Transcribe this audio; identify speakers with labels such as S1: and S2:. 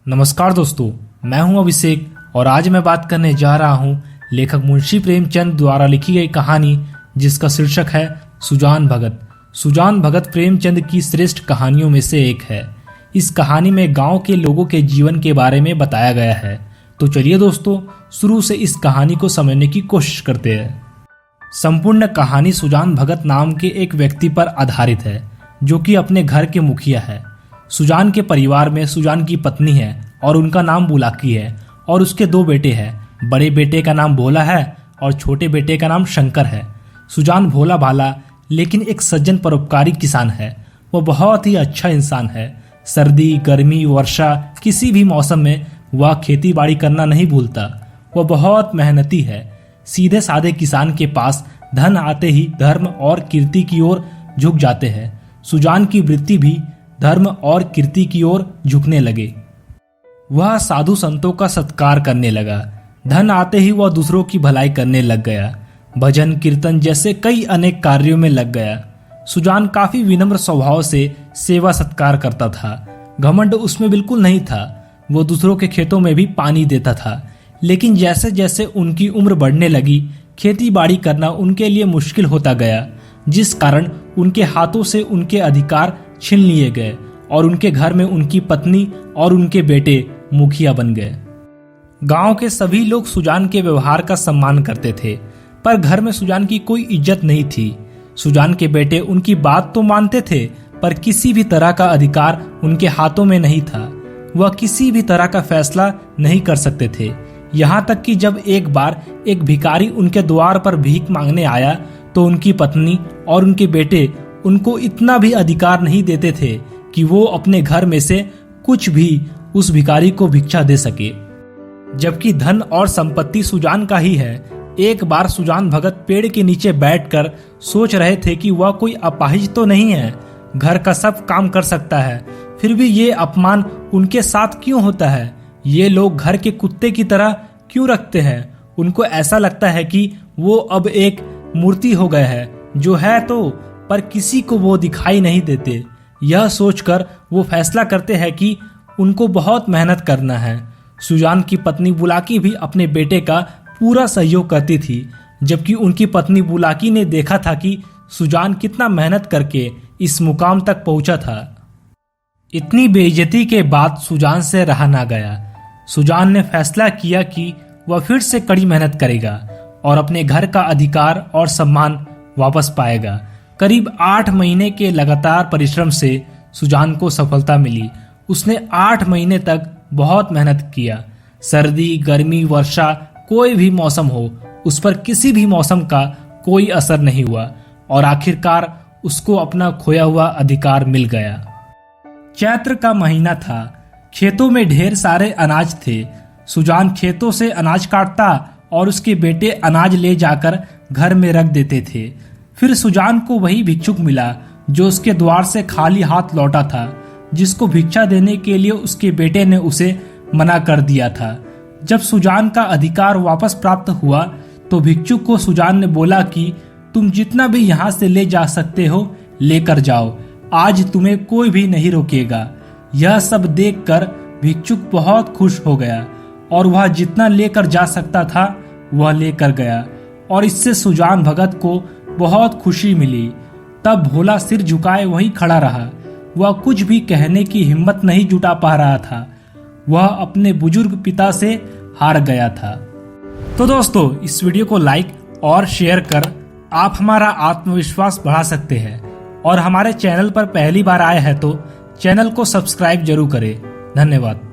S1: नमस्कार दोस्तों, मैं हूं अभिषेक और आज मैं बात करने जा रहा हूं लेखक मुंशी प्रेमचंद द्वारा लिखी गई कहानी जिसका शीर्षक है सुजान भगत। सुजान भगत प्रेमचंद की श्रेष्ठ कहानियों में से एक है। इस कहानी में गांव के लोगों के जीवन के बारे में बताया गया है। तो चलिए दोस्तों, शुरू से इस कहानी को समझने की कोशिश करते हैं। संपूर्ण कहानी सुजान भगत नाम के एक व्यक्ति पर आधारित है जो कि अपने घर के मुखिया है। सुजान के परिवार में सुजान की पत्नी है और उनका नाम बुलाकी है और उसके दो बेटे हैं। बड़े बेटे का नाम भोला है और छोटे बेटे का नाम शंकर है। सुजान भोला भाला लेकिन एक सज्जन परोपकारी किसान है। वह बहुत ही अच्छा इंसान है। सर्दी, गर्मी, वर्षा, किसी भी मौसम में वह खेती बाड़ी करना नहीं भूलता। वह बहुत मेहनती है। सीधे साधे किसान के पास धन आते ही धर्म और कीर्ति की ओर झुक जाते हैं। सुजान की वृत्ति भी धर्म और कीर्ति की ओर झुकने लगे। वह साधु संतों का सत्कार करने लगा। धन आते ही वह दूसरों की भलाई करने लग गया। भजन कीर्तन जैसे कई अनेक कार्यों में लग गया। सुजान काफी विनम्र स्वभाव से सेवा सत्कार करता था। घमंड उसमें बिल्कुल नहीं था। वो दूसरों के खेतों में भी पानी देता था। लेकिन जैसे जैसे उनकी उम्र बढ़ने लगी, खेती बाड़ी करना उनके लिए मुश्किल होता गया, जिस कारण उनके हाथों से उनके अधिकार छीन लिए गए और उनके घर में उनकी पत्नी और उनके बेटे मुखिया बन गए। गांव के सभी लोग सुजान के व्यवहार का सम्मान करते थे, पर घर में सुजान की कोई इज्जत नहीं थी। सुजान के बेटे उनकी बात तो मानते थे, पर किसी भी तरह का अधिकार उनके हाथों में नहीं था। वह किसी भी तरह का फैसला नहीं कर सकते थे। यहाँ तक कि जब एक बार एक भिखारी उनके द्वार पर भीख मांगने आया तो उनकी पत्नी और उनके बेटे उनको इतना भी अधिकार नहीं देते थे कि वो अपने घर में से कुछ भी उस भिखारी को भिक्षा दे सके। जबकि धन और संपत्ति सुजान का ही है। एक बार सुजान भगत पेड़ के नीचे बैठकर सोच रहे थे कि वह कोई अपाहिज तो नहीं है, घर का सब काम कर सकता है, फिर भी ये अपमान उनके साथ क्यों होता है? ये लोग घर के कुत्ते की तरह क्यों रखते हैं? उनको ऐसा लगता है कि वो अब एक मूर्ति हो गए हैं, जो है तो पर किसी को वो दिखाई नहीं देते। यह सोचकर वो फैसला करते हैं कि उनको बहुत मेहनत करना है। सुजान की पत्नी बुलाकी भी अपने बेटे का पूरा सहयोग करती थी, जबकि उनकी पत्नी बुलाकी ने देखा था कि सुजान कितना मेहनत करके इस मुकाम तक पहुंचा था। इतनी बेइज्जती के बाद सुजान से रहा ना गया। सुजान ने फैसला किया कि वह फिर से कड़ी मेहनत करेगा और अपने घर का अधिकार और सम्मान वापस पाएगा। करीब 8 महीने के लगातार परिश्रम से सुजान को सफलता मिली। उसने 8 महीने तक बहुत मेहनत किया। सर्दी, गर्मी, वर्षा, कोई भी मौसम हो, उस पर किसी भी मौसम का कोई असर नहीं हुआ और आखिरकार उसको अपना खोया हुआ अधिकार मिल गया। चैत्र का महीना था। खेतों में ढेर सारे अनाज थे। सुजान खेतों से अनाज काटता और उसके बेटे अनाज ले जाकर घर में रख देते थे। फिर सुजान को वही भिक्षुक मिला जो उसके द्वार से खाली हाथ लौटा था, जिसको भिक्षा देने के लिए उसके बेटे ने उसे मना कर दिया था। जब सुजान का अधिकार वापस प्राप्त हुआ तो भिक्षुक को सुजान ने बोला कि तुम जितना भी यहाँ से ले जा सकते हो लेकर जाओ, आज तुम्हें कोई भी नहीं रोकेगा। यह सब देखकर भिक्षुक बहुत खुश हो गया और वह जितना लेकर जा सकता था वह लेकर गया और इससे सुजान भगत को बहुत खुशी मिली। तब भोला सिर झुकाए वहीं खड़ा रहा। वह कुछ भी कहने की हिम्मत नहीं जुटा पा रहा था। वह अपने बुजुर्ग पिता से हार गया था। तो दोस्तों, इस वीडियो को लाइक और शेयर कर आप हमारा आत्मविश्वास बढ़ा सकते हैं और हमारे चैनल पर पहली बार आए हैं तो चैनल को सब्सक्राइब जरूर करें। धन्यवाद।